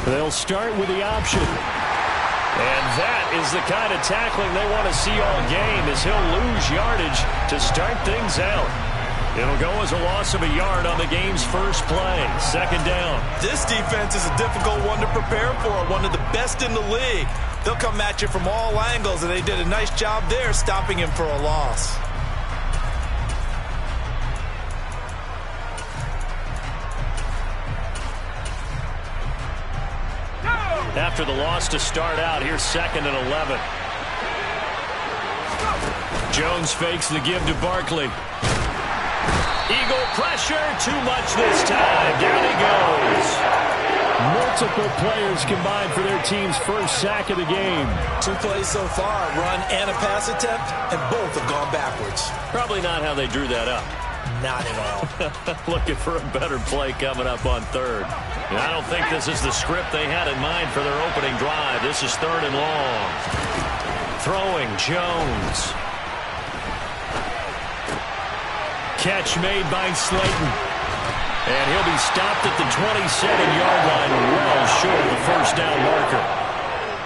They'll start with the option. And that is the kind of tackling they want to see all game, as he'll lose yardage to start things out. It'll go as a loss of a yard on the game's first play. Second down. This defense is a difficult one to prepare for, one of the best in the league. They'll come at you from all angles, and they did a nice job there stopping him for a loss. After the loss to start out, here's 2nd and 11. Jones fakes the give to Barkley. Eagle pressure, too much this time. Down he goes. Multiple players combined for their team's first sack of the game. 2 plays so far, a run and a pass attempt, and both have gone backwards. Probably not how they drew that up. Not at all. Looking for a better play coming up on 3rd. And I don't think this is the script they had in mind for their opening drive. This is 3rd and long. Throwing Jones. Catch made by Slayton. And he'll be stopped at the 27-yard line, well short of the first down marker.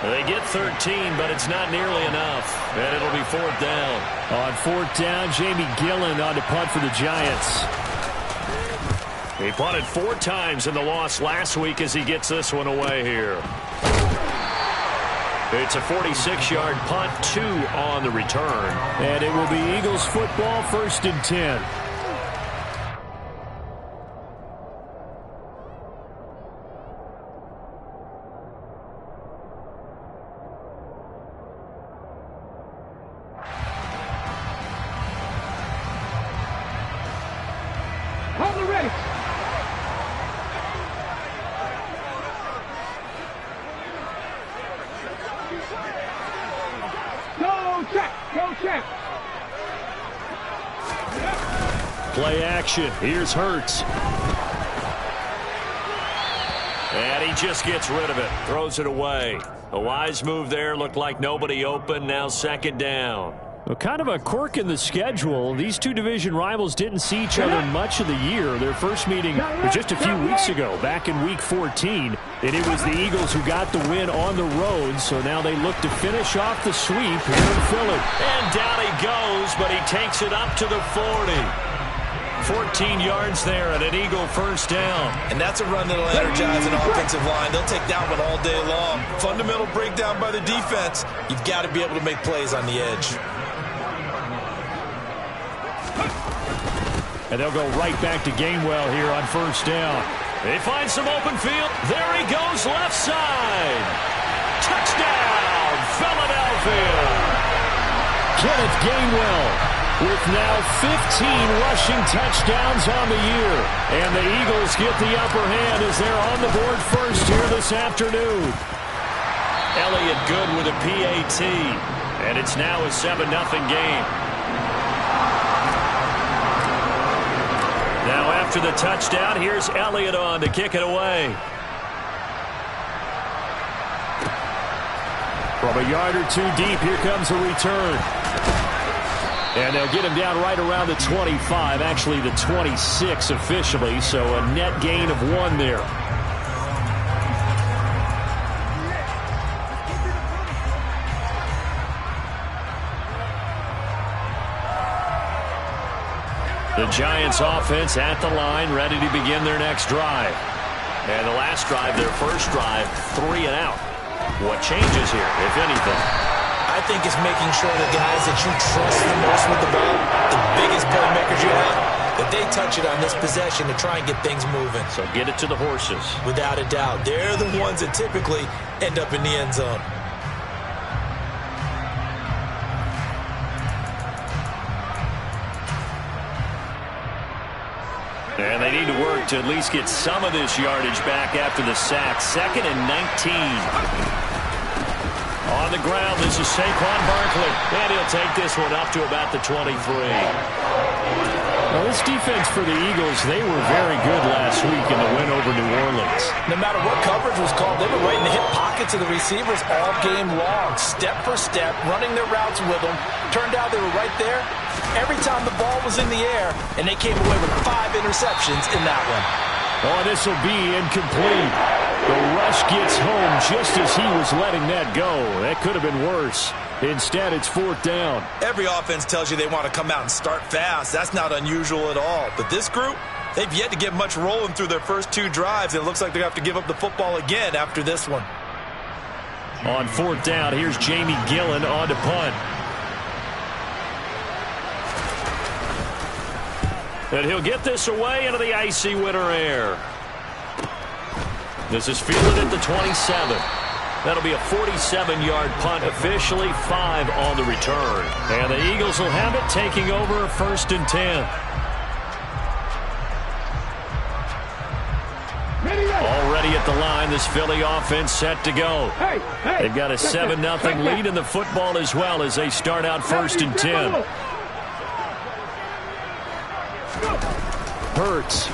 They get 13, but it's not nearly enough. And it'll be 4th down. On 4th down, Jamie Gillen on to punt for the Giants. He punted 4 times in the loss last week as he gets this one away here. It's a 46-yard punt, 2 on the return. And it will be Eagles football, 1st and 10. Play action. Here's Hurts. And he just gets rid of it. Throws it away. A wise move there. Looked like nobody open. Now 2nd down. Well, kind of a quirk in the schedule. These two division rivals didn't see each other much of the year. Their first meeting was just a few weeks ago, back in Week 14. And it was the Eagles who got the win on the road. So now they look to finish off the sweep here in Philly. And down he goes, but he takes it up to the 40. 14 yards there and an Eagle first down. And that's a run that'll energize an offensive line. They'll take that one all day long. Fundamental breakdown by the defense. You've got to be able to make plays on the edge. And they'll go right back to Gainwell here on first down. They find some open field. There he goes, left side. Touchdown, Philadelphia. Kenneth Gainwell with now 15 rushing touchdowns on the year. And the Eagles get the upper hand as they're on the board first here this afternoon. Elliott good with a PAT. And it's now a 7-0 game. Now after the touchdown, here's Elliott on to kick it away. From a yard or 2 deep, here comes a return. And they'll get him down right around the 25, actually the 26 officially, so a net gain of 1 there. The Giants offense at the line, ready to begin their next drive. And the last drive, their first drive, 3 and out. What changes here, if anything? I think it's making sure the guys that you trust the most with the ball, the biggest playmakers you have, that they touch it on this possession to try and get things moving. So get it to the horses. Without a doubt. They're the ones that typically end up in the end zone. And they need to work to at least get some of this yardage back after the sack. 2nd and 19. On the ground, this is Saquon Barkley. And he'll take this one up to about the 23. Well, this defense for the Eagles, they were very good last week in the win over New Orleans. No matter what coverage was called, they were right in the hip pockets of the receivers all game long, step for step, running their routes with them. Turned out they were right there every time the ball was in the air, and they came away with 5 interceptions in that one. Oh, this will be incomplete. The rush gets home just as he was letting that go. That could have been worse. Instead, it's 4th down. Every offense tells you they want to come out and start fast. That's not unusual at all. But this group, they've yet to get much rolling through their first 2 drives. It looks like they have to give up the football again after this one. On 4th down, here's Jamie Gillen on to punt. And he'll get this away into the icy winter air. This is fielded at the 27. That'll be a 47-yard punt, officially 5 on the return. And the Eagles will have it, taking over 1st and 10. Already at the line, this Philly offense set to go. They've got a 7-0 lead in the football as well as they start out 1st and 10. Hurts.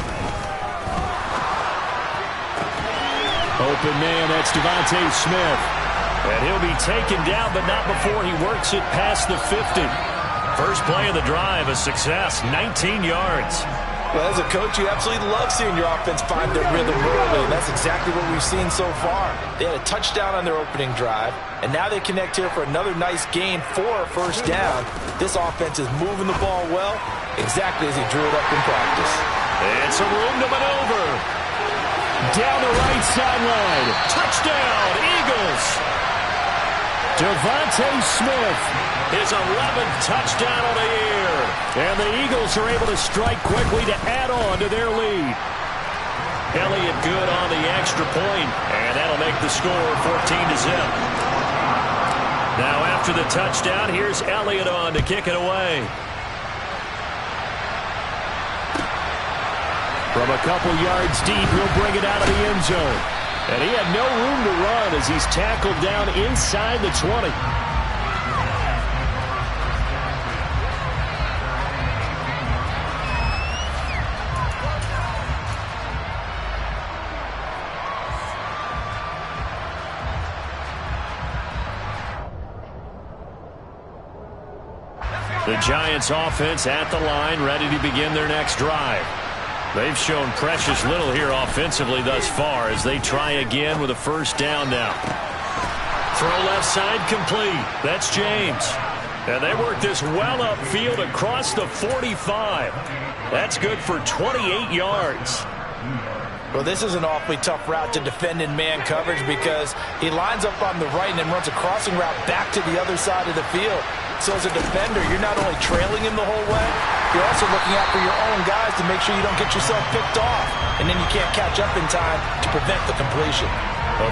Open man, that's Devontae Smith. And he'll be taken down, but not before he works it past the 50. First play of the drive, a success, 19 yards. Well, as a coach, you absolutely love seeing your offense find their rhythm early, and that's exactly what we've seen so far. They had a touchdown on their opening drive, and now they connect here for another nice gain for a 1st down. This offense is moving the ball well, exactly as he drew it up in practice. It's a room to maneuver. Down the right sideline. Touchdown, Eagles. Devontae Smith, his 11th touchdown of the year. And the Eagles are able to strike quickly to add on to their lead. Elliott good on the extra point, and that'll make the score 14-0. Now after the touchdown, here's Elliott on to kick it away. From a couple yards deep, he'll bring it out of the end zone. And he had no room to run as he's tackled down inside the 20. The Giants offense at the line, ready to begin their next drive. They've shown precious little here offensively thus far as they try again with a 1st down now. Throw left side complete. That's James. And they work this well upfield across the 45. That's good for 28 yards. Well, this is an awfully tough route to defend in man coverage because he lines up on the right and then runs a crossing route back to the other side of the field. So as a defender, you're not only trailing him the whole way, you're also looking out for your own guys to make sure you don't get yourself picked off. And then you can't catch up in time to prevent the completion.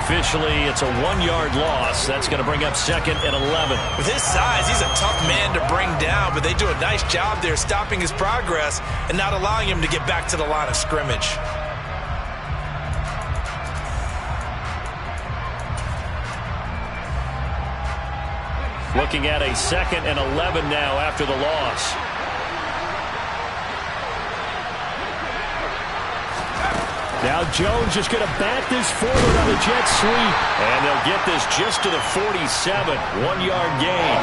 Officially, it's a 1-yard loss. That's going to bring up 2nd and 11. With his size, he's a tough man to bring down, but they do a nice job there stopping his progress and not allowing him to get back to the line of scrimmage. Looking at a 2nd and 11 now after the loss. Now Jones just going to bat this forward on the jet sweep. And they'll get this just to the 47. 1-yard gain.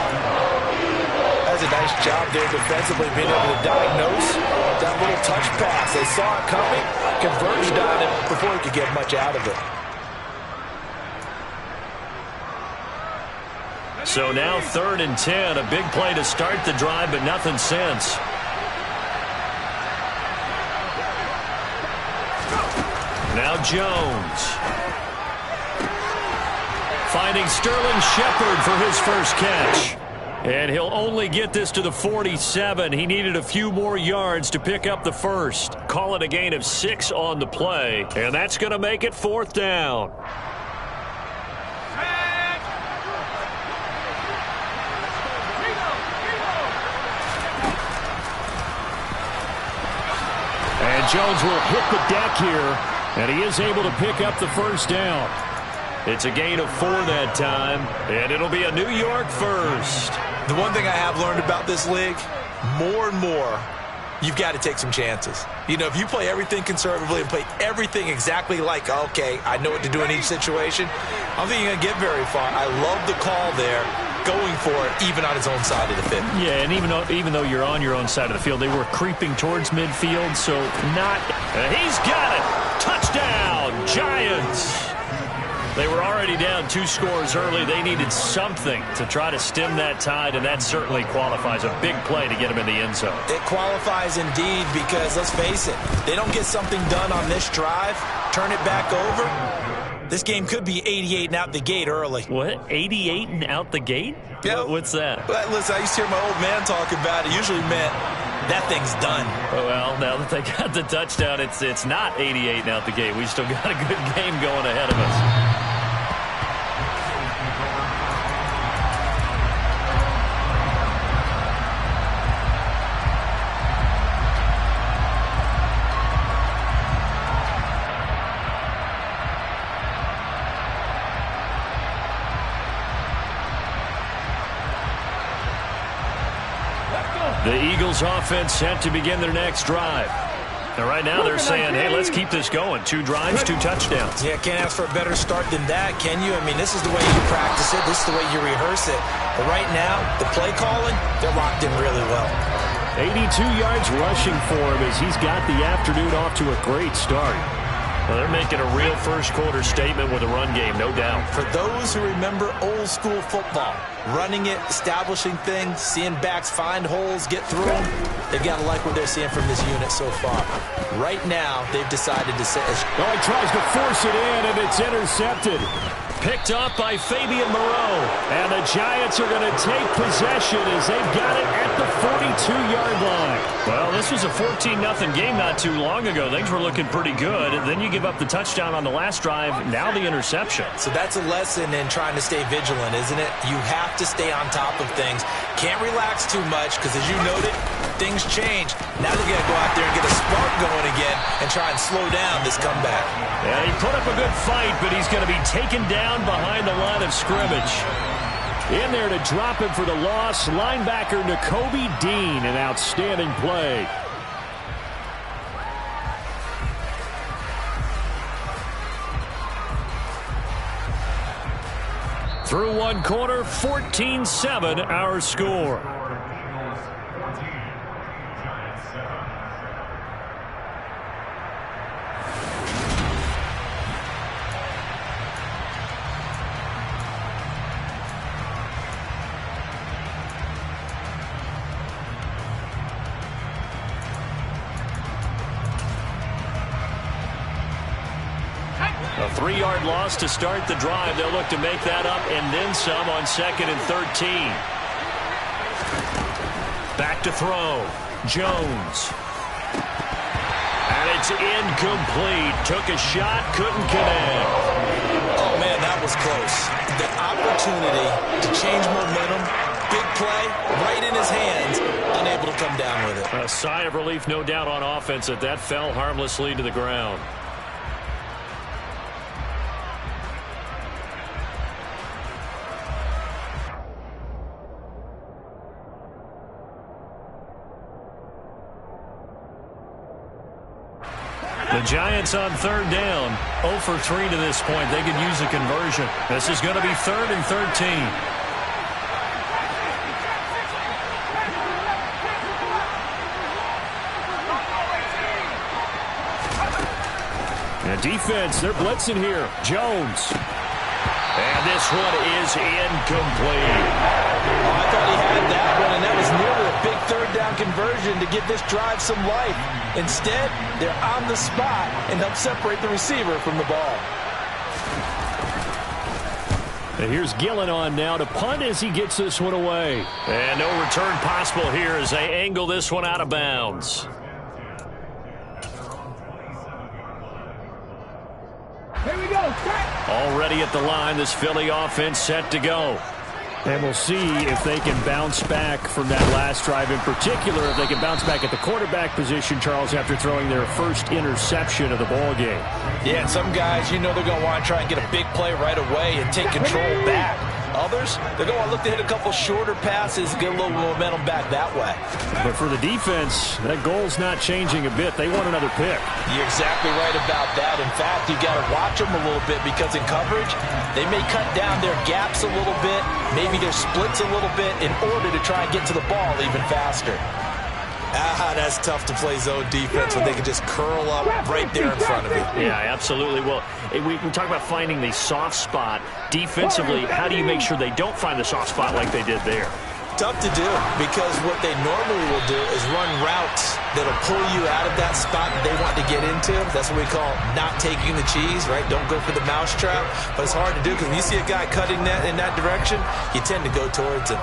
That's a nice job there defensively, being able to diagnose that little touch pass. They saw it coming, converged on it before he could get much out of it. So now 3rd and 10. A big play to start the drive, but nothing since. Now Jones. Finding Sterling Shepard for his first catch. And he'll only get this to the 47. He needed a few more yards to pick up the first. Call it a gain of 6 on the play. And that's going to make it 4th down. And Jones will hit the deck here, and he is able to pick up the 1st down. It's a gain of 4 that time, and it'll be a New York first. The one thing I have learned about this league, more and more, you've got to take some chances. You know, if you play everything conservatively and play everything exactly like, okay, I know what to do in each situation, I don't think you're going to get very far. I love the call there, going for it, even on his own side of the field. Yeah, and even though you're on your own side of the field, they were creeping towards midfield, so not... he's got it! Touchdown, Giants! They were already down 2 scores early. They needed something to try to stem that tide, and that certainly qualifies. A big play to get them in the end zone. It qualifies indeed because, let's face it, they don't get something done on this drive, turn it back over, this game could be 88 and out the gate early. What? 88 and out the gate? Yeah. What's that? Well, listen, I used to hear my old man talk about it. Usually meant that thing's done. Well, now that they got the touchdown, it's not 88 and out the gate. We still got a good game going ahead of us. The Eagles offense set to begin their next drive. And right now they're saying, hey, let's keep this going. 2 drives, 2 touchdowns. Yeah, can't ask for a better start than that, can you? I mean, this is the way you practice it. This is the way you rehearse it. But right now, the play calling, they're locked in really well. 82 yards rushing for him as he's got the afternoon off to a great start. Well, they're making a real first-quarter statement with a run game, no doubt. For those who remember old-school football, running it, establishing things, seeing backs find holes, get through them, they've got to like what they're seeing from this unit so far. Right now, they've decided to say... Oh, he tries to force it in, and it's intercepted. Picked up by Fabian Moreau. And the Giants are going to take possession as they've got it at the 42-yard line. Well, this was a 14-0 game not too long ago. Things were looking pretty good. And then you give up the touchdown on the last drive, now the interception. So that's a lesson in trying to stay vigilant, isn't it? You have to stay on top of things. Can't relax too much because, as you noted, things change. Now they've got to go out there and get a spark going again and try and slow down this comeback. Yeah, he put up a good fight, but he's going to be taken down behind the line of scrimmage. In there to drop him for the loss, linebacker Nakobe Dean, an outstanding play. Through one quarter, 14-7 our score. A 3-yard loss to start the drive. They'll look to make that up and then some on 2nd and 13. Back to throw. Jones. And it's incomplete. Took a shot, couldn't connect. Oh, man, that was close. The opportunity to change momentum, big play, right in his hands, unable to come down with it. A sigh of relief, no doubt, on offense that fell harmlessly to the ground. The Giants on 3rd down, 0 for 3 to this point. They could use a conversion. This is going to be 3rd and 13. And defense, they're blitzing here. Jones. And this one is incomplete. Oh, I thought he had that one, and that was nearly a big 3rd down conversion to give this drive some life. Instead, they're on the spot and help separate the receiver from the ball. And here's Gillen on now to punt as he gets this one away. And no return possible here as they angle this one out of bounds. Here we go. Already at the line, this Philly offense set to go. And we'll see if they can bounce back from that last drive, in particular if they can bounce back at the quarterback position, Charles, after throwing their first interception of the ball game. Yeah, and some guys, you know, they're going to want to try and get a big play right away and take control back. Others, they're going to look to hit a couple shorter passes, get a little momentum back that way. But for the defense, that goal's not changing a bit. They want another pick. You're exactly right about that. In fact, you've got to watch them a little bit because in coverage, they may cut down their gaps a little bit, maybe their splits a little bit in order to try and get to the ball even faster. That's tough to play zone defense when they can just curl up right there in front of you. Yeah, absolutely. Well, we talk about finding the soft spot. Defensively, how do you make sure they don't find the soft spot like they did there? Tough to do because what they normally will do is run routes that'll pull you out of that spot that they want to get into. That's what we call not taking the cheese, right? Don't go for the mousetrap. But it's hard to do because when you see a guy cutting that in that direction, you tend to go towards him.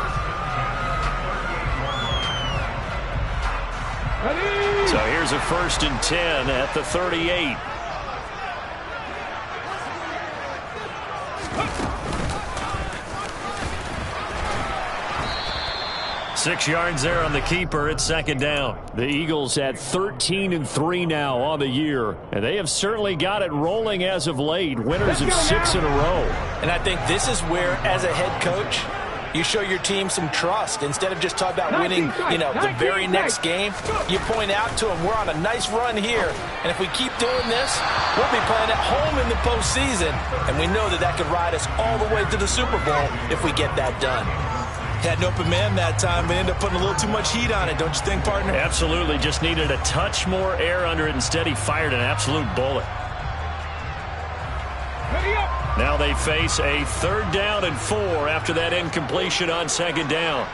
So here's a 1st and 10 at the 38. Six yards there on the keeper. It's 2nd down. The Eagles at 13-3 now on the year, and they have certainly got it rolling as of late. Winners of 6 in a row. And I think this is where, as a head coach, you show your team some trust. Instead of just talking about winning, the very next game, you point out to them, we're on a nice run here, and if we keep doing this, we'll be playing at home in the postseason, and we know that that could ride us all the way to the Super Bowl if we get that done. Had an open man that time, but ended up putting a little too much heat on it, don't you think, partner? Absolutely. Just needed a touch more air under it. Instead, he fired an absolute bullet. Now they face a 3rd down and 4 after that incompletion on 2nd down.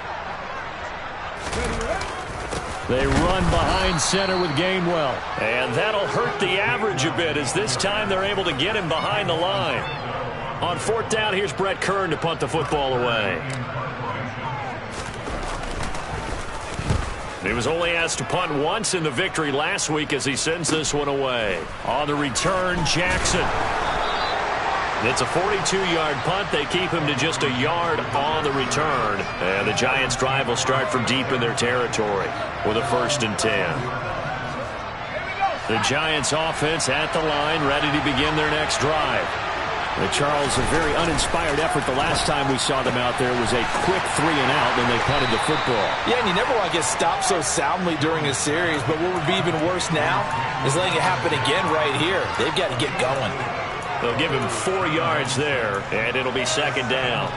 They run behind center with Gainwell. And that'll hurt the average a bit as this time they're able to get him behind the line. On 4th down, here's Brett Kern to punt the football away. He was only asked to punt once in the victory last week as he sends this one away. On the return, Jackson. It's a 42-yard punt. They keep him to just a yard on the return. And the Giants' drive will start from deep in their territory with a 1st and 10. The Giants' offense at the line, ready to begin their next drive. Charles, a very uninspired effort the last time we saw them out there was a quick 3-and-out when they punted the football. Yeah, and you never want to get stopped so soundly during a series, but what would be even worse now is letting it happen again right here. They've got to get going. They'll give him 4 yards there, and it'll be 2nd down.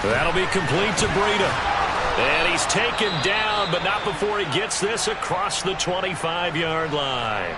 That'll be complete to Breida. And he's taken down, but not before he gets this across the 25-yard line.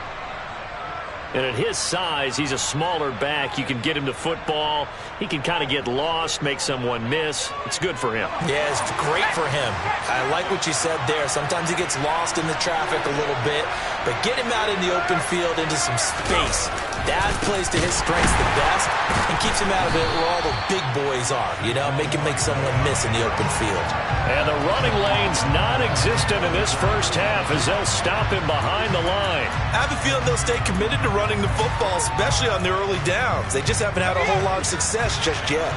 And at his size, he's a smaller back. You can get him to football. He can kind of get lost, make someone miss. It's good for him. Yeah, it's great for him. I like what you said there. Sometimes he gets lost in the traffic a little bit, but get him out in the open field into some space. That plays to his strengths the best and keeps him out of it where all the big boys are, make him make someone miss in the open field. And the running lane's non-existent in this first half as they'll stop him behind the line. I have a feeling they'll stay committed to running the football, especially on the early downs. They just haven't had a whole lot of success just yet.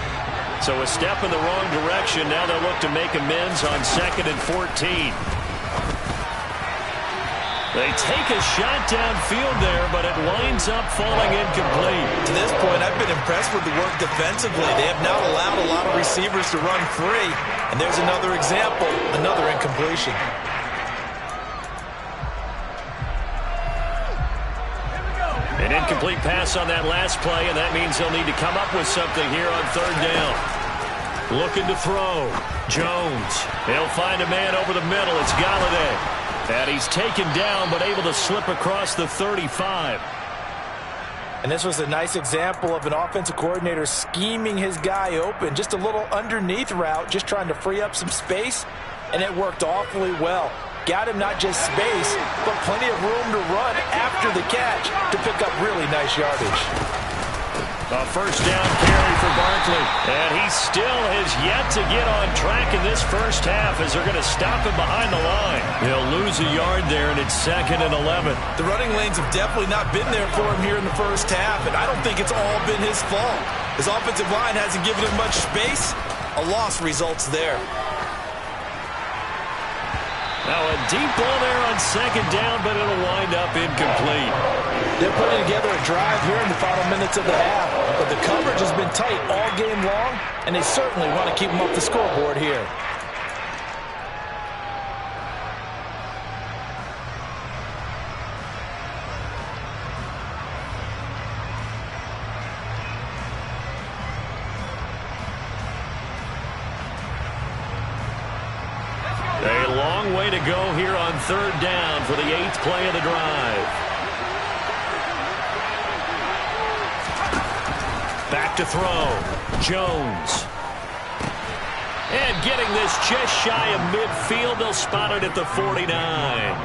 So a step in the wrong direction. Now they'll look to make amends on 2nd and 14. They take a shot downfield there, but it winds up falling incomplete. To this point, I've been impressed with the work defensively. They have now allowed a lot of receivers to run free. And there's another example, another incompletion. An incomplete pass on that last play, and that means they'll need to come up with something here on 3rd down. Looking to throw. Jones. He'll find a man over the middle. It's Galladay. And he's taken down, but able to slip across the 35. And this was a nice example of an offensive coordinator scheming his guy open. Just a little underneath route, just trying to free up some space, and it worked awfully well. Got him not just space, but plenty of room to run after the catch to pick up really nice yardage. A 1st down carry for Barkley. And he still has yet to get on track in this first half as they're going to stop him behind the line. He'll lose a yard there, and it's 2nd and 11. The running lanes have definitely not been there for him here in the first half, and I don't think it's all been his fault. His offensive line hasn't given him much space. A loss results there. Now a deep ball there on second down, but it'll wind up incomplete. They're putting together a drive here in the final minutes of the half, but the coverage has been tight all game long, and they certainly want to keep them off the scoreboard here. A long way to go here on third down for the 8th play of the drive. Back to throw. Jones. And getting this just shy of midfield. They'll spot it at the 49.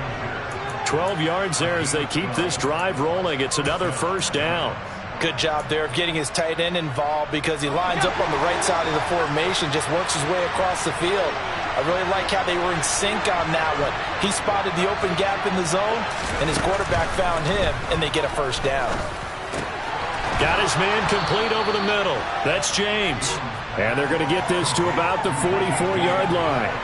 12 yards there as they keep this drive rolling. It's another first down. Good job there of getting his tight end involved because he lines up on the right side of the formation, just works his way across the field. I really like how they were in sync on that one. He spotted the open gap in the zone, and his quarterback found him, and they get a first down. Got his man complete over the middle. That's James. And they're going to get this to about the 44-yard line.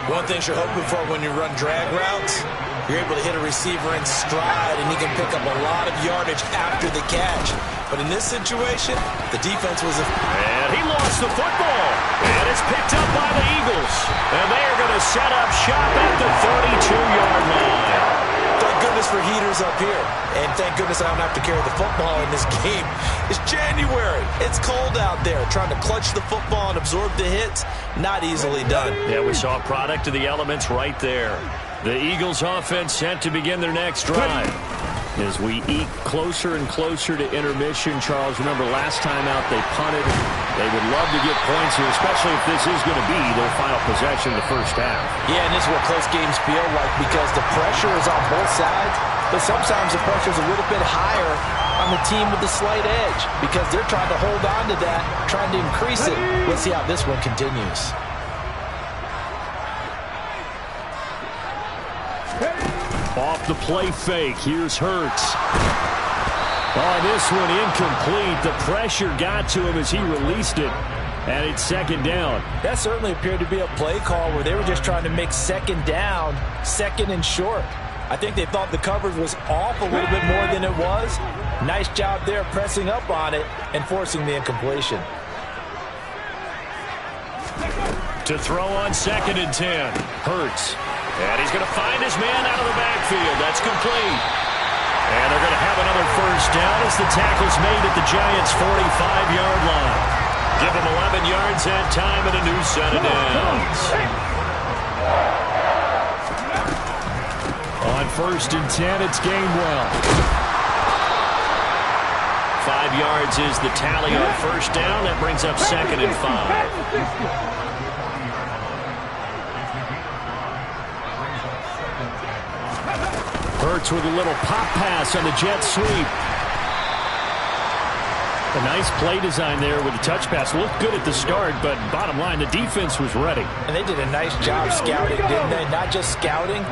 One thing you're hoping for when you run drag routes, you're able to hit a receiver in stride, and he can pick up a lot of yardage after the catch. But in this situation, the defense was... And he lost the football. And it's picked up by the Eagles. And they are going to set up shop at the 32-yard line. Thank goodness for heaters up here. And thank goodness I don't have to carry the football in this game. It's January. It's cold out there. Trying to clutch the football and absorb the hits, not easily done. Yeah, we saw a product of the elements right there. The Eagles offense set to begin their next drive. As we eke closer and closer to intermission, Charles, remember last time out they punted. They would love to get points here, especially if this is going to be their final possession of the first half. Yeah, and this is what close games feel like because the pressure is on both sides, but sometimes the pressure is a little bit higher on the team with the slight edge because they're trying to hold on to that, trying to increase it. Let's see how this one continues. Off the play fake, here's Hurts. Oh, this one incomplete. The pressure got to him as he released it, and it's second down. That certainly appeared to be a play call where they were just trying to make second down, second and short. I think they thought the coverage was off a little bit more than it was. Nice job there pressing up on it and forcing the incompletion. To throw on 2nd and 10, Hurts. And he's going to find his man out of the backfield. That's complete. And they're going to have another first down as the tackle's made at the Giants' 45-yard line. Give them 11 yards that time and a new set of downs. On 1st and 10, it's Gainwell. 5 yards is the tally on first down. That brings up 2nd and 5. Hurts with a little pop pass on the jet sweep. A nice play design there with the touch pass. Looked good at the start, but bottom line, the defense was ready. And they did a nice job scouting, didn't they? Not just scouting,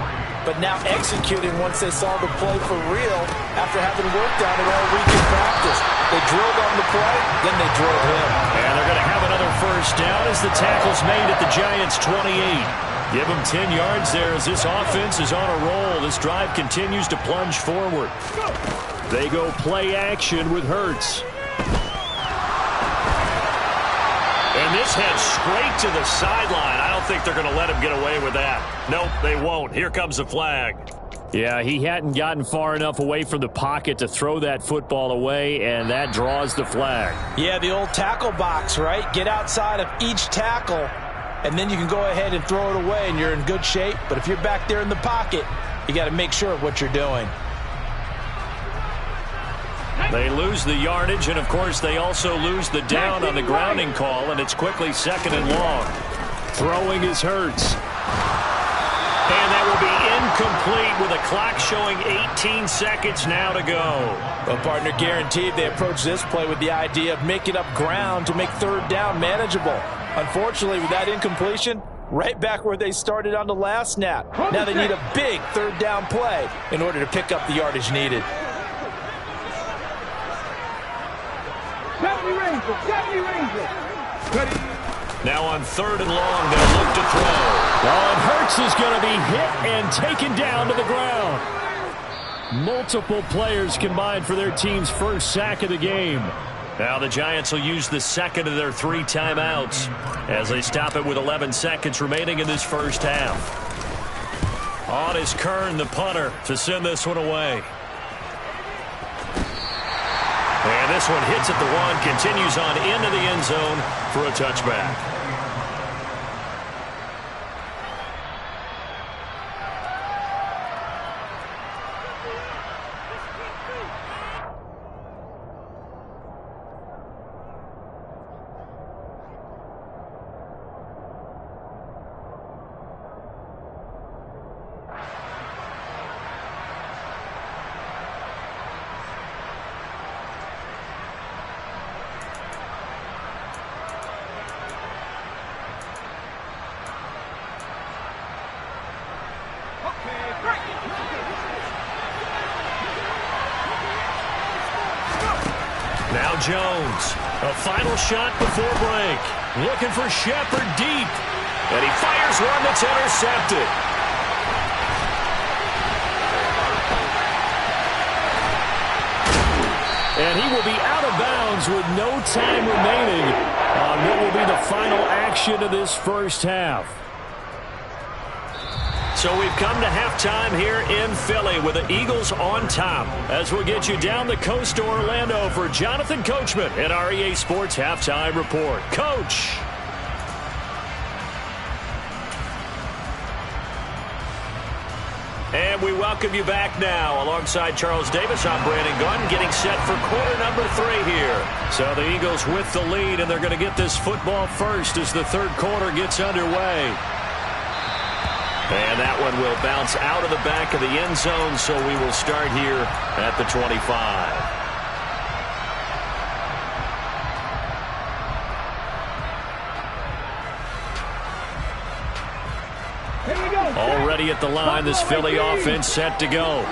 but now executing once they saw the play for real after having worked on it all week in practice. They drilled on the play, then they drilled him. And they're going to have another first down as the tackle's made at the Giants' 28. Give them 10 yards there as this offense is on a roll. This drive continues to plunge forward. They go play action with Hurts. And this heads straight to the sideline. I don't think they're going to let him get away with that. Nope, they won't. Here comes the flag. Yeah, he hadn't gotten far enough away from the pocket to throw that football away, and that draws the flag. Yeah, the old tackle box, right? Get outside of each tackle, and then you can go ahead and throw it away, and you're in good shape. But if you're back there in the pocket, you got to make sure of what you're doing. They lose the yardage, and, of course, they also lose the down on the grounding call, and it's quickly 2nd and long. Throwing is Hurts. And that will be incomplete with a clock showing 18 seconds now to go. Well, partner, guaranteed they approach this play with the idea of making up ground to make third down manageable. Unfortunately, with that incompletion, right back where they started on the last snap. Now they need a big third down play in order to pick up the yardage needed. Now on 3rd and long, they'll look to throw. Well, and Hurts Hurts is going to be hit and taken down to the ground. Multiple players combined for their team's first sack of the game. Now the Giants will use the second of their 3 timeouts as they stop it with 11 seconds remaining in this first half. On is Kern, the punter, to send this one away. And this one hits at the 1, continues on into the end zone for a touchback. Now Jones, a final shot before break. Looking for Shepard deep. And he fires one that's intercepted. And he will be out of bounds with no time remaining on what will be the final action of this first half. So we've come to halftime here in Philly with the Eagles on top. As we'll get you down the coast to Orlando for Jonathan Coachman at our EA Sports Halftime Report. Coach. And we welcome you back now. Alongside Charles Davis, I'm Brandon Gunn, getting set for quarter number 3 here. So the Eagles with the lead, and they're going to get this football first as the third quarter gets underway. And that one will bounce out of the back of the end zone, so we will start here at the 25. Already at the line, this Philly offense set to go.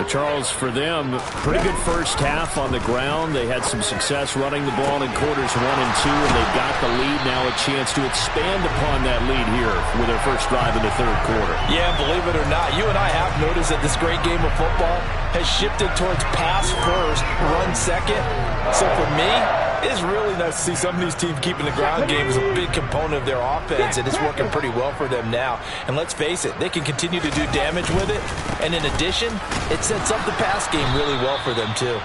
Charles, for them, pretty good first half on the ground. They had some success running the ball in quarters 1 and 2, and they got the lead. Now a chance to expand upon that lead here with their first drive in the third quarter. Yeah, believe it or not, you and I have noticed that this great game of football has shifted towards pass first, run second. So for me, it's really nice to see some of these teams keeping the ground game as a big component of their offense, and it's working pretty well for them now. And let's face it, they can continue to do damage with it. And in addition, it sets up the pass game really well for them too.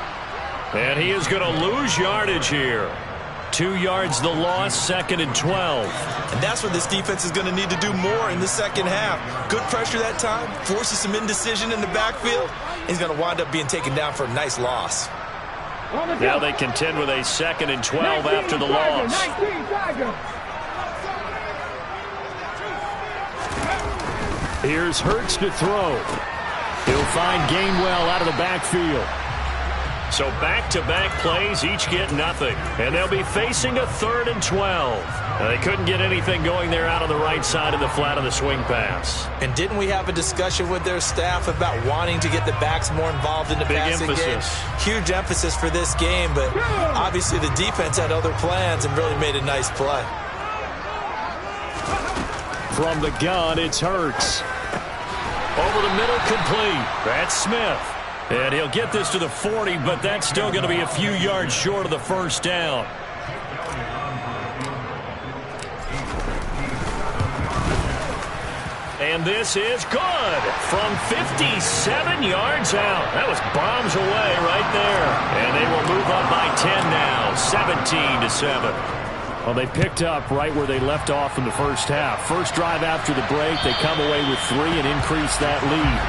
And he is going to lose yardage here. 2 yards the loss, 2nd and 12. And that's what this defense is going to need to do more in the second half. Good pressure that time, forces some indecision in the backfield. He's going to wind up being taken down for a nice loss. Now they contend with a 2nd and 12 after the loss. Here's Hurts to throw. He'll find Gainwell out of the backfield. So back-to-back plays, each get nothing. And they'll be facing a 3rd and 12. They couldn't get anything going there out on the right side of the flat of the swing pass. And didn't we have a discussion with their staff about wanting to get the backs more involved in the passing game? Huge emphasis for this game, but obviously the defense had other plans and really made a nice play. From the gun, it's Hurts. Over the middle, complete. That's Smith. And he'll get this to the 40, but that's still going to be a few yards short of the first down. And this is good from 57 yards out. That was bombs away right there. And they will move up by 10 now, 17-7. Well, they picked up right where they left off in the first half. First drive after the break, they come away with 3 and increase that lead.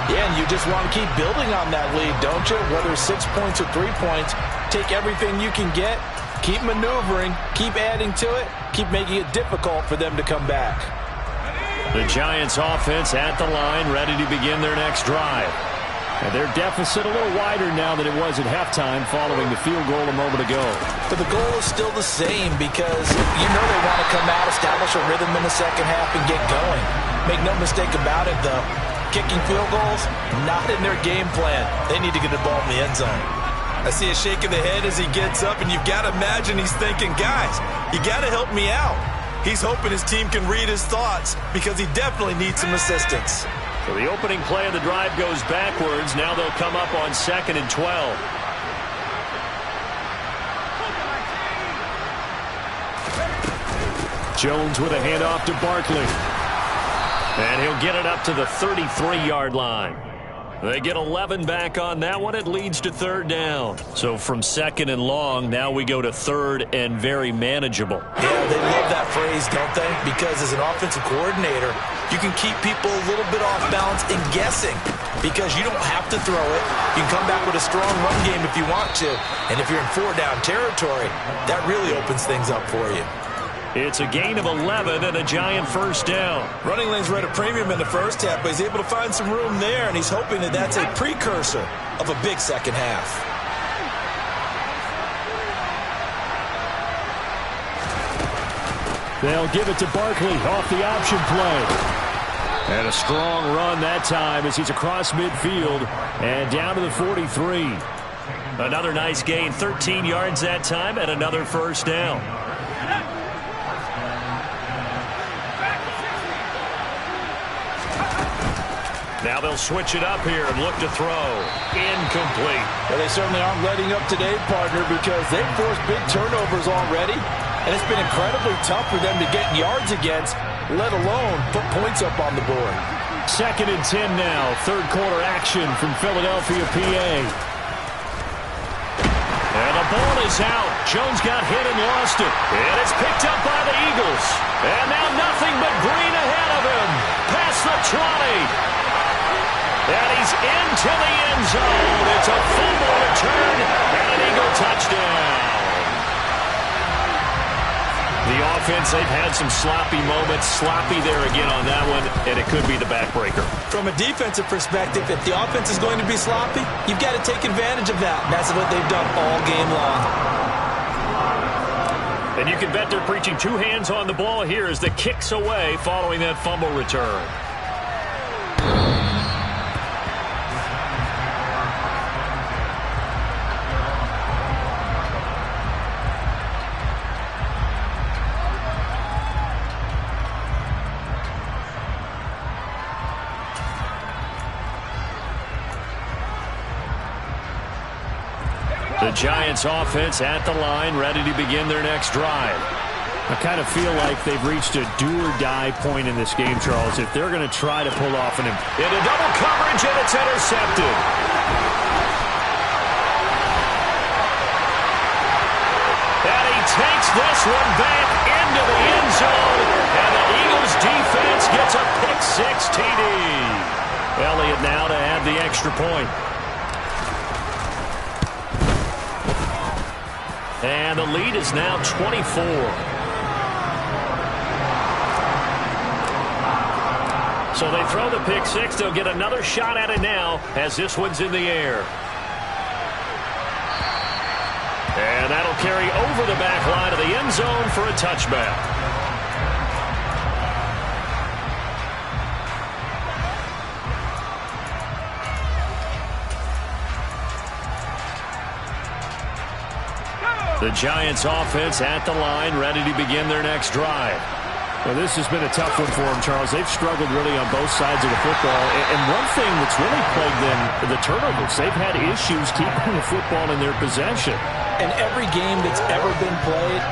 Yeah, and you just want to keep building on that lead, don't you? Whether it's 6 points or 3 points, take everything you can get, keep maneuvering, keep adding to it, keep making it difficult for them to come back. The Giants offense at the line, ready to begin their next drive. And their deficit a little wider now than it was at halftime following the field goal a moment ago. But the goal is still the same because you know they want to come out, establish a rhythm in the second half, and get going. Make no mistake about it, though. Kicking field goals, not in their game plan. They need to get the ball in the end zone. I see a shake of the head as he gets up, and you've got to imagine he's thinking, guys, you got to help me out. He's hoping his team can read his thoughts because he definitely needs some assistance. So the opening play of the drive goes backwards. Now they'll come up on 2nd and 12. Jones with a handoff to Barkley. And he'll get it up to the 33-yard line. They get 11 back on that one. It leads to 3rd down. So from 2nd and long, now we go to 3rd and very manageable. Yeah, they love that phrase, don't they? Because as an offensive coordinator, you can keep people a little bit off balance and guessing because you don't have to throw it. You can come back with a strong run game if you want to. And if you're in 4-down territory, that really opens things up for you. It's a gain of 11 and a giant 1st down. Running lanes were at a premium in the first half, but he's able to find some room there, and he's hoping that that's a precursor of a big second half. They'll give it to Barkley off the option play. And a strong run that time as he's across midfield and down to the 43. Another nice gain, 13 yards that time, and another 1st down. Now they'll switch it up here and look to throw. Incomplete. Well, they certainly aren't letting up today, partner, because they've forced big turnovers already. And it's been incredibly tough for them to get yards against, let alone put points up on the board. 2nd and 10 now. 3rd quarter action from Philadelphia, PA. And the ball is out. Jones got hit and lost it. And it's picked up by the Eagles. And now nothing but green ahead of him. Past the 20. And he's into the end zone. It's a fumble return and an Eagle touchdown. The offense, they've had some sloppy moments. Sloppy there again on that one, and it could be the backbreaker. From a defensive perspective, if the offense is going to be sloppy, you've got to take advantage of that. That's what they've done all game long. And you can bet they're preaching 2 hands on the ball here as the kicks away following that fumble return. The Giants offense at the line, ready to begin their next drive. I kind of feel like they've reached a do-or-die point in this game, Charles, if they're going to try to pull off an into double coverage, and it's intercepted. And he takes this one back into the end zone, and the Eagles defense gets a pick-6 TD. Elliott now to add the extra point. And the lead is now 24. So they throw the pick-6. They'll get another shot at it now as this one's in the air. And that'll carry over the back line of the end zone for a touchback. The Giants offense at the line, ready to begin their next drive. Well, this has been a tough one for them, Charles. They've struggled really on both sides of the football. And one thing that's really plagued them, the turnovers. They've had issues keeping the football in their possession. In every game that's ever been played,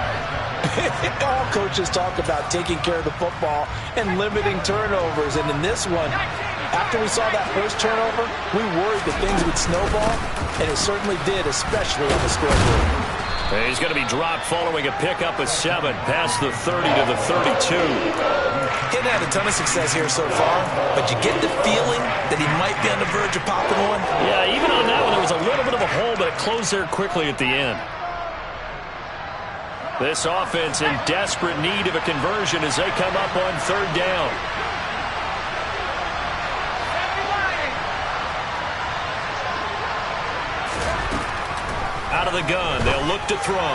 all coaches talk about taking care of the football and limiting turnovers. And in this one, after we saw that first turnover, we worried that things would snowball, and it certainly did, especially on the scoreboard. He's going to be dropped following a pickup of 7 past the 30 to the 32. He hadn't had a ton of success here so far, but you get the feeling that he might be on the verge of popping one. Yeah, even on that one, there was a little bit of a hole, but it closed there quickly at the end. This offense in desperate need of a conversion as they come up on 3rd down. Out of the gun, they'll look to throw.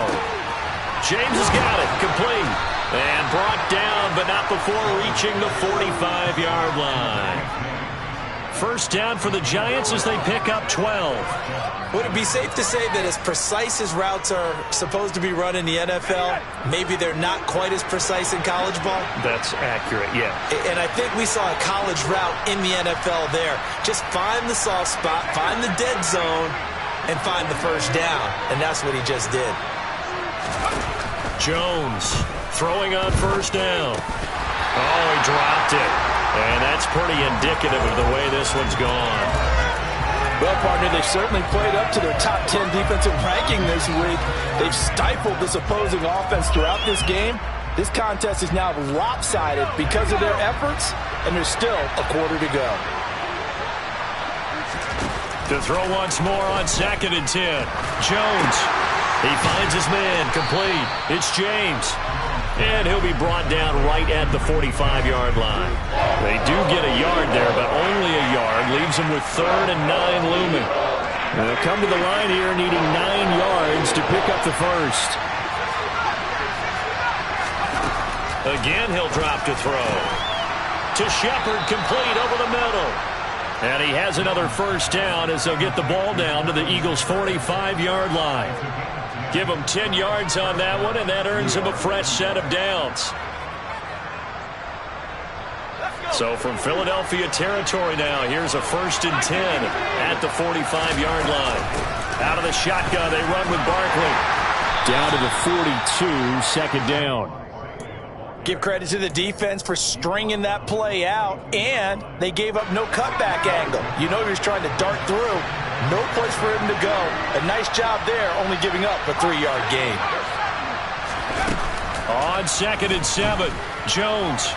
James has got it, complete. And brought down, but not before reaching the 45-yard line. first down for the Giants as they pick up 12. Would it be safe to say that as precise as routes are supposed to be run in the NFL, maybe they're not quite as precise in college ball? That's accurate, yeah. And I think we saw a college route in the NFL there. Just find the soft spot, find the dead zone, and find the first down. And that's what he just did. Jones throwing on first down. Oh, he dropped it. And that's pretty indicative of the way this one's gone. Well, partner, they've certainly played up to their top 10 defensive ranking this week. They've stifled this opposing offense throughout this game. This contest is now lopsided because of their efforts, and there's still a quarter to go. To throw once more on 2nd and 10. Jones. He finds his man. Complete. It's James. And he'll be brought down right at the 45-yard line. They do get a yard there, but only a yard. Leaves them with 3rd and 9 looming. They'll come to the line here needing 9 yards to pick up the first. Again, he'll drop to throw. To Shepard, complete over the middle. And he has another first down as they'll get the ball down to the Eagles' 45-yard line. Give him 10 yards on that one, and that earns him a fresh set of downs. So from Philadelphia territory now, here's a 1st and 10 at the 45-yard line. Out of the shotgun, they run with Barkley. Down to the 42, 2nd down. Give credit to the defense for stringing that play out, and they gave up no cutback angle. You know he was trying to dart through. No place for him to go. A nice job there, only giving up a 3-yard gain. On 2nd and 7, Jones.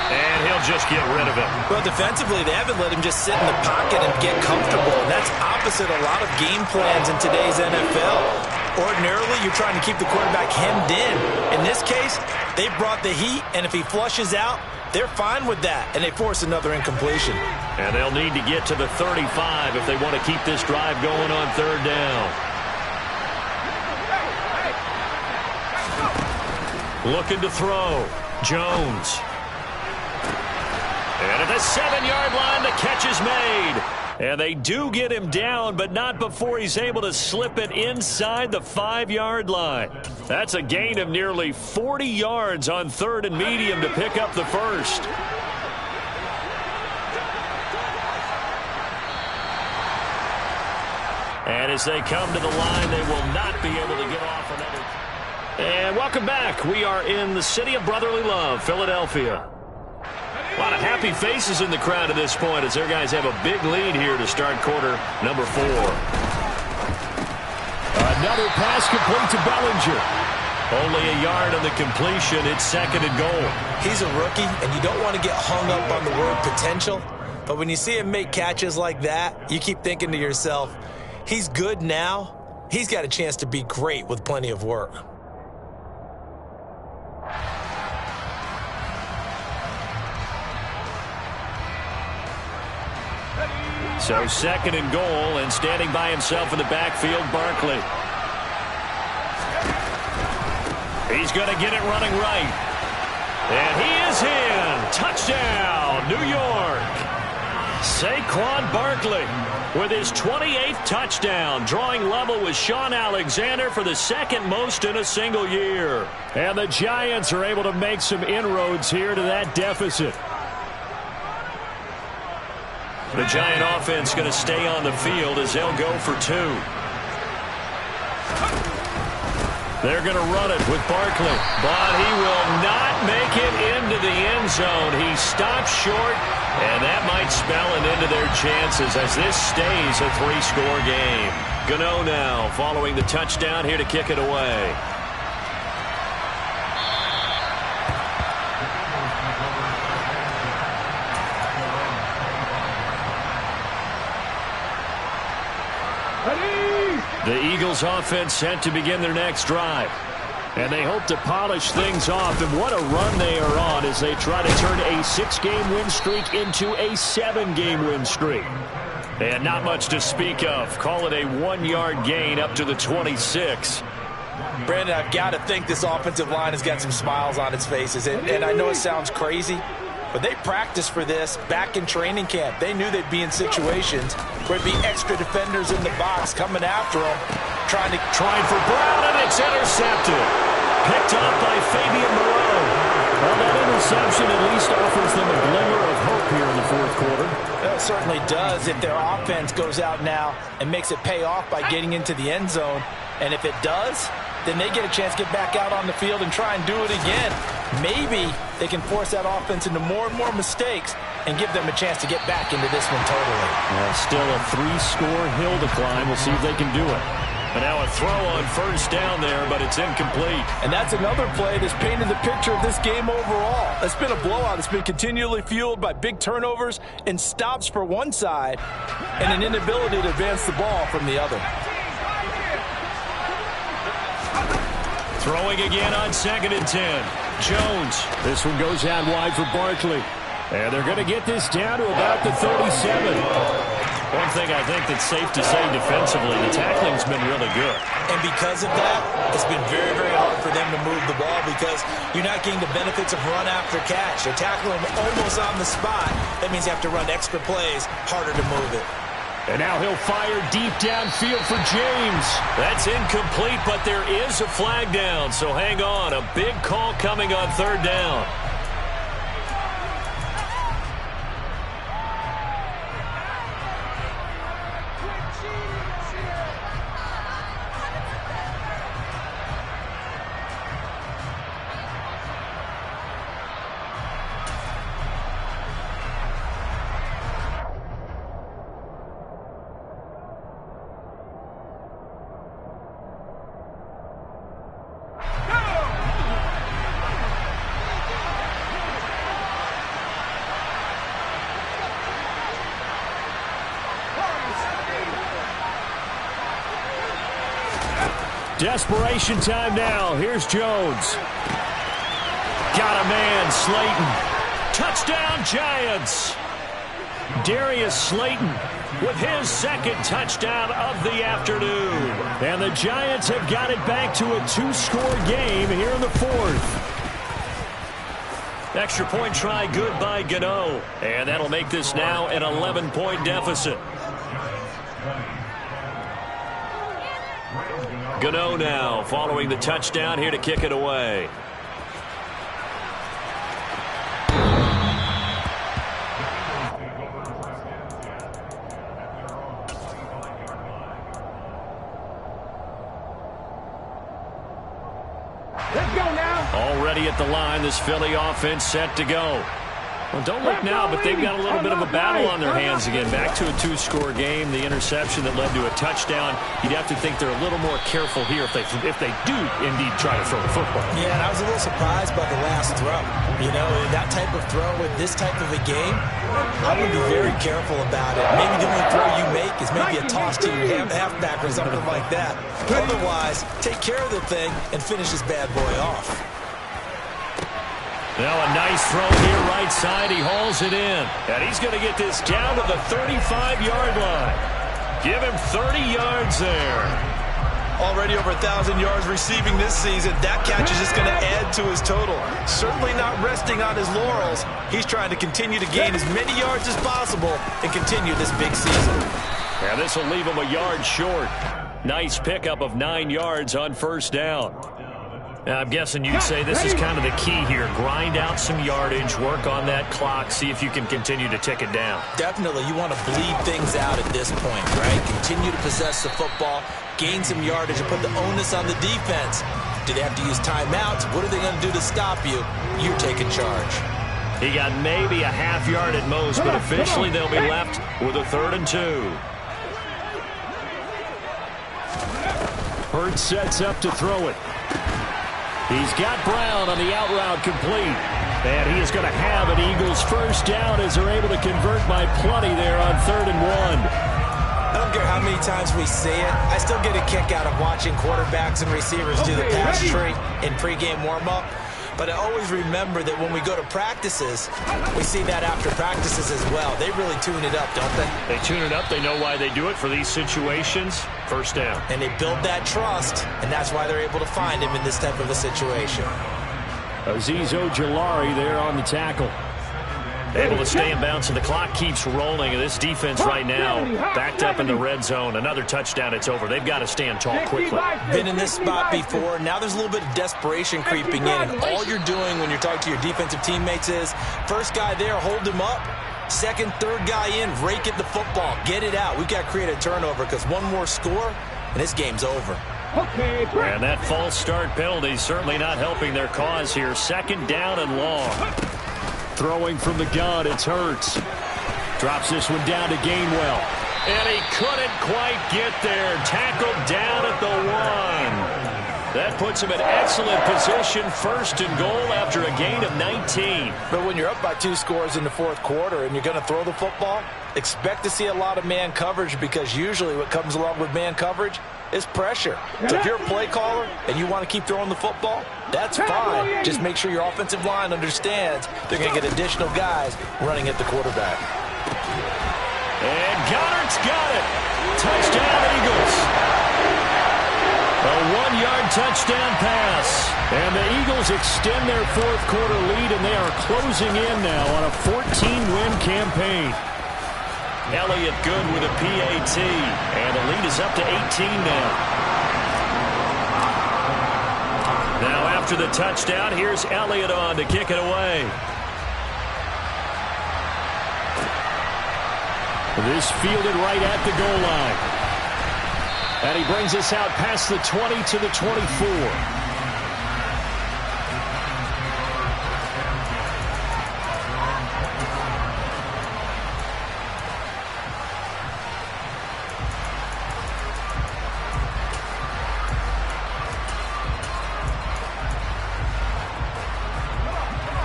And he'll just get rid of it. Well, defensively, they haven't let him just sit in the pocket and get comfortable. And that's opposite a lot of game plans in today's NFL. Ordinarily, you're trying to keep the quarterback hemmed in. In this case, they brought the heat, and if he flushes out, they're fine with that, and they force another incompletion. And they'll need to get to the 35 if they want to keep this drive going on 3rd down. Looking to throw. Jones. And at the 7-yard line, the catch is made. And they do get him down, but not before he's able to slip it inside the 5-yard line. That's a gain of nearly 40 yards on 3rd and medium to pick up the first. And as they come to the line, they will not be able to get off another. And welcome back. We are in the city of brotherly love, Philadelphia. A lot of happy faces in the crowd at this point as their guys have a big lead here to start quarter number 4. Another pass complete to Bellinger. Only a yard on the completion. It's 2nd and goal. He's a rookie, and you don't want to get hung up on the word potential. But when you see him make catches like that, you keep thinking to yourself, he's good now. He's got a chance to be great with plenty of work. So 2nd and goal, and standing by himself in the backfield, Barkley. He's going to get it running right. And he is in. Touchdown, New York. Saquon Barkley with his 28th touchdown, drawing level with Sean Alexander for the 2nd most in a single year. And the Giants are able to make some inroads here to that deficit. The Giant offense going to stay on the field as they'll go for 2. They're going to run it with Barkley, but he will not make it into the end zone. He stops short, and that might spell an end to their chances as this stays a 3-score game. Gano now following the touchdown here to kick it away. The Eagles offense set to begin their next drive. And they hope to polish things off. And what a run they are on as they try to turn a 6-game win streak into a 7-game win streak. And not much to speak of. Call it a 1-yard gain up to the 26. Brandon, I've got to think this offensive line has got some smiles on its faces. And I know it sounds crazy, But they practiced for this back in training camp. They knew they'd be in situations where there'd be extra defenders in the box coming after them, trying for Brown, and it's intercepted. Picked off by Fabian Moreau. Well, that interception at least offers them a glimmer of hope here in the fourth quarter. It certainly does if their offense goes out now and makes it pay off by getting into the end zone. And if it does, then they get a chance to get back out on the field and try and do it again. Maybe they can force that offense into more and more mistakes and give them a chance to get back into this one totally. Still a 3-score hill to climb. We'll see if they can do it. And now a throw on first down there, but it's incomplete. And that's another play that's painted the picture of this game overall. It's been a blowout. It's been continually fueled by big turnovers and stops for one side and an inability to advance the ball from the other. Throwing again on 2nd and 10. Jones. This one goes out wide for Barkley. And they're going to get this down to about the 37. One thing I think that's safe to say defensively, the tackling's been really good. And because of that, it's been very, very hard for them to move the ball because you're not getting the benefits of run after catch. They're tackling them almost on the spot. That means you have to run extra plays, harder to move it. And now he'll fire deep downfield for James. That's incomplete, but there is a flag down, so hang on. A big call coming on 3rd down. Desperation time now. Here's Jones. Got a man, Slayton. Touchdown, Giants. Darius Slayton with his 2nd touchdown of the afternoon. And the Giants have got it back to a 2-score game here in the 4th. Extra point try good by Gano. And that'll make this now an 11-point deficit. Gano now following the touchdown here to kick it away. Let's go now. Already at the line, this Philly offense set to go. Well, don't look now, but they've got a little bit of a battle on their hands again. Back to a 2-score game. The interception that led to a touchdown. You'd have to think they're a little more careful here if they do indeed try to throw the football. Yeah, and I was a little surprised by the last throw. You know, that type of throw with this type of a game, I would be very careful about it. Maybe the only throw you make is maybe a toss to your halfback or something like that. Otherwise, take care of the thing and finish this bad boy off. Now a nice throw here right side. He hauls it in. And he's going to get this down to the 35-yard line. Give him 30 yards there. Already over 1,000 yards receiving this season. That catch is just going to add to his total. Certainly not resting on his laurels. He's trying to continue to gain as many yards as possible and continue this big season. And this will leave him a yard short. Nice pickup of 9 yards on 1st down. Now, I'm guessing you'd say this is kind of the key here. Grind out some yardage, work on that clock, see if you can continue to tick it down. Definitely. You want to bleed things out at this point, right? Continue to possess the football, gain some yardage, and put the onus on the defense. Do they have to use timeouts? What are they going to do to stop you? You're taking charge. He got maybe a half yard at most, but officially they'll be left with a 3rd and 2. Hurts sets up to throw it. He's got Brown on the out route complete. And he is going to have an Eagles 1st down as they're able to convert by plenty there on 3rd and 1. I don't care how many times we see it. I still get a kick out of watching quarterbacks and receivers do the pass tree in pregame warm-up. But I always remember that when we go to practices, we see that after practices as well. They really tune it up, don't they? They tune it up. They know why they do it for these situations. 1st down. And they build that trust, and that's why they're able to find him in this type of a situation. Azeez Ojulari there on the tackle. Able to stay in bounds, and the clock keeps rolling. And this defense right now backed up in the red zone. Another touchdown, it's over. They've got to stand tall quickly. Been in this spot before. Now there's a little bit of desperation creeping in. And all you're doing when you're talking to your defensive teammates is, first guy there, hold him up. Second, third guy in, rake at the football. Get it out. We've got to create a turnover because one more score, and this game's over. And that false start penalty certainly not helping their cause here. Second down and long. Throwing from the gun, it's Hurts. Drops this one down to Gainwell. And he couldn't quite get there. Tackled down at the 1. That puts him in excellent position, 1st and goal after a gain of 19. But when you're up by 2 scores in the 4th quarter and you're going to throw the football, expect to see a lot of man coverage, because usually what comes along with man coverage is pressure. So if you're a play caller and you want to keep throwing the football, that's fine. Just make sure your offensive line understands they're going to get additional guys running at the quarterback. And Goddard's got it. Touchdown, Eagles. A 1-yard touchdown pass. And the Eagles extend their 4th quarter lead, and they are closing in now on a 14-win campaign. Elliott good with a PAT. And the lead is up to 18 now. Now after the touchdown, here's Elliott on to kick it away. This fielded right at the goal line. And he brings us out past the 20 to the 24.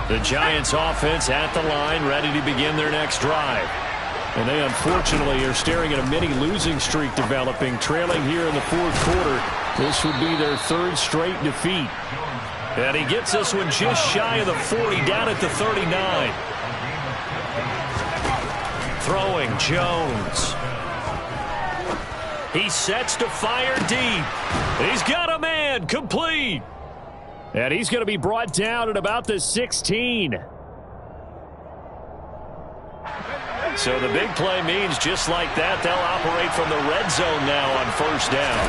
The Giants offense at the line, ready to begin their next drive. And they unfortunately are staring at a mini losing streak developing, trailing here in the 4th quarter. This would be their 3rd straight defeat. And he gets this one just shy of the 40, down at the 39. Throwing Jones. He sets to fire deep. He's got a man, complete. And he's going to be brought down at about the 16. So the big play means just like that, they'll operate from the red zone now on 1st down.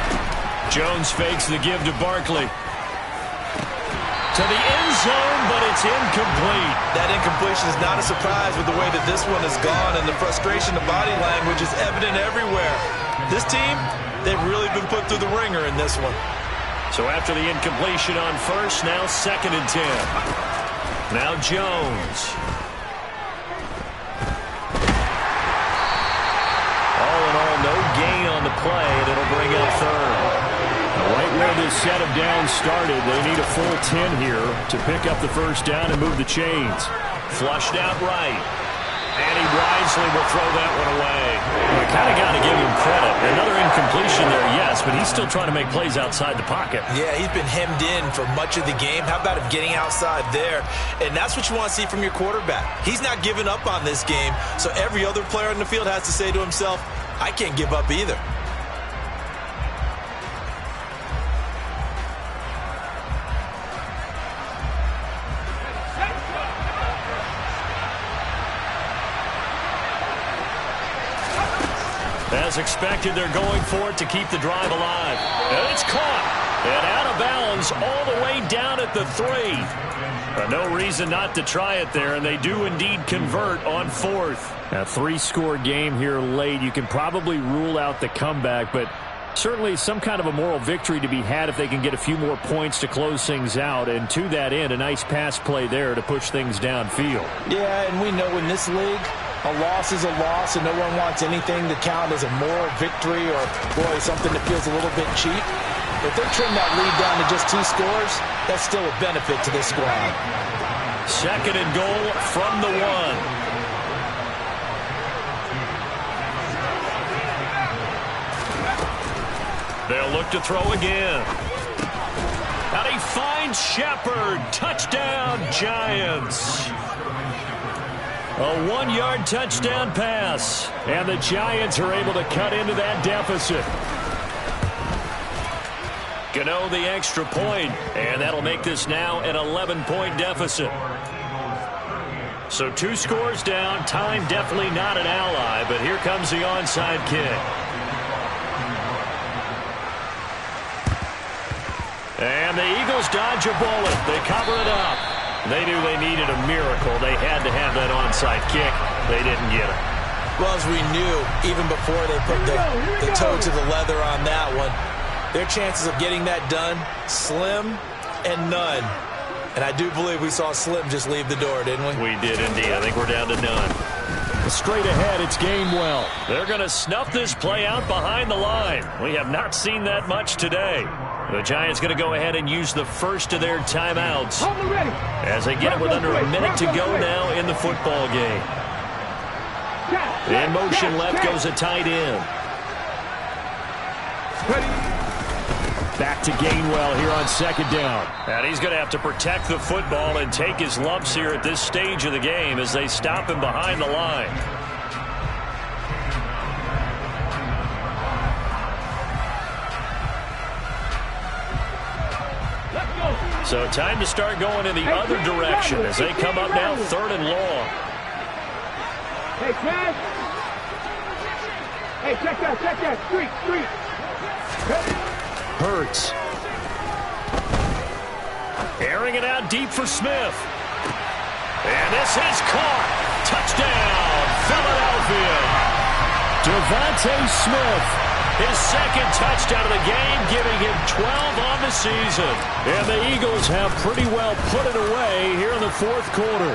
Jones fakes the give to Barkley. To the end zone, but it's incomplete. That incompletion is not a surprise with the way that this one has gone, and the frustration of body language is evident everywhere. This team, they've really been put through the ringer in this one. So after the incompletion on 1st, now 2nd and 10. Now Jones. No gain on the play, and it'll bring up 3rd. Right where this set of downs started, they need a full 10 here to pick up the 1st down and move the chains. Flushed out right. And he wisely will throw that one away. I kind of got to give him credit. Another incompletion there, yes, but he's still trying to make plays outside the pocket. Yeah, he's been hemmed in for much of the game. How about him getting outside there? And that's what you want to see from your quarterback. He's not giving up on this game, so every other player in the field has to say to himself, I can't give up either. As expected, they're going for it to keep the drive alive. And it's caught. And out of bounds all the way down at the 3. But no reason not to try it there, and they do indeed convert on 4th. A 3-score game here late. You can probably rule out the comeback, but certainly some kind of a moral victory to be had if they can get a few more points to close things out. And to that end, a nice pass play there to push things downfield. Yeah, and we know in this league, a loss is a loss, and no one wants anything to count as a moral victory or, boy, something that feels a little bit cheap. If they trim that lead down to just 2 scores, that's still a benefit to this squad. 2nd and goal from the 1. They'll look to throw again. And he finds Shepard. Touchdown, Giants. A 1-yard touchdown pass. And the Giants are able to cut into that deficit. Gano the extra point, and that'll make this now an 11-point deficit. So 2 scores down. Time definitely not an ally, but here comes the onside kick. And the Eagles dodge a bullet. They cover it up. They knew they needed a miracle. They had to have that onside kick. They didn't get it. Well, as we knew, even before they put the toe to the leather on that one, their chances of getting that done, slim and none. And I do believe we saw Slim just leave the door, didn't we? We did indeed. I think we're down to none. Straight ahead, it's Gainwell. They're going to snuff this play out behind the line. We have not seen that much today. The Giants going to go ahead and use the first of their timeouts as they get it with under a minute to go now in the football game. In motion left goes a tight end. Back to Gainwell here on second down. And he's going to have to protect the football and take his lumps here at this stage of the game as they stop him behind the line. So time to start going in the other direction as they come up now 3rd and long. Hey, Chad. Hey, check that. Street. Hurts. Airing it out deep for Smith. And this is caught. Touchdown, Philadelphia. Devontae Smith. His second touchdown of the game, giving him 12 on the season. And the Eagles have pretty well put it away here in the 4th quarter.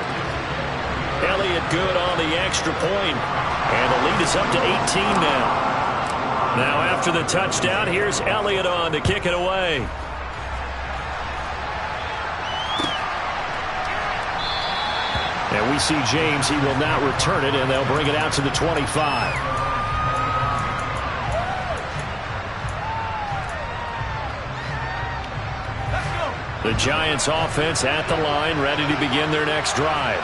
Elliott good on the extra point. And the lead is up to 18 now. Now after the touchdown, here's Elliott on to kick it away. And we see James. He will not return it, and they'll bring it out to the 25. The Giants offense at the line, ready to begin their next drive.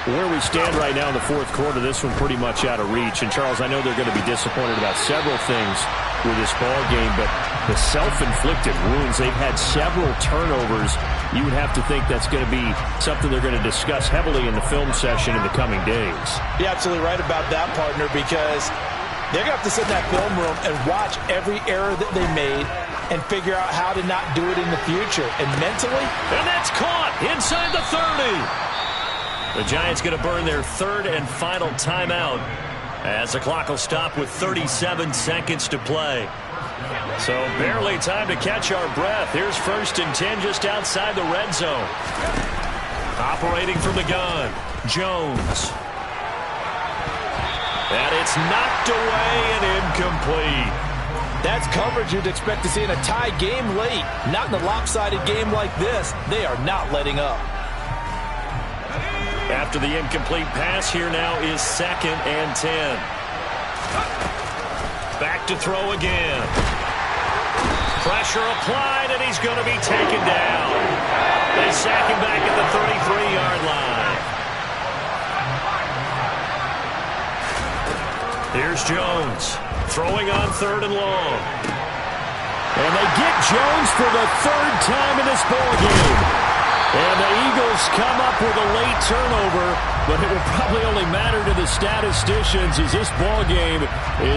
Where we stand right now in the 4th quarter, this one pretty much out of reach. And, Charles, I know they're going to be disappointed about several things with this ball game, but the self-inflicted wounds, they've had several turnovers. You would have to think that's going to be something they're going to discuss heavily in the film session in the coming days. You're absolutely right about that, partner, because they're going to have to sit in that film room and watch every error that they made and figure out how to not do it in the future. And mentally... And that's caught inside the 30. The Giants going to burn their 3rd and final timeout as the clock will stop with 37 seconds to play. So barely time to catch our breath. Here's 1st and 10 just outside the red zone. Operating from the gun, Jones. And it's knocked away and incomplete. That's coverage you'd expect to see in a tie game late. Not in a lopsided game like this. They are not letting up. After the incomplete pass, here now is 2nd and 10. Back to throw again. Pressure applied, and he's going to be taken down. They sack him back at the 33-yard line. Here's Jones. Throwing on 3rd and long. And they get Jones for the 3rd time in this ballgame. And the Eagles come up with a late turnover, but it will probably only matter to the statisticians as this ballgame is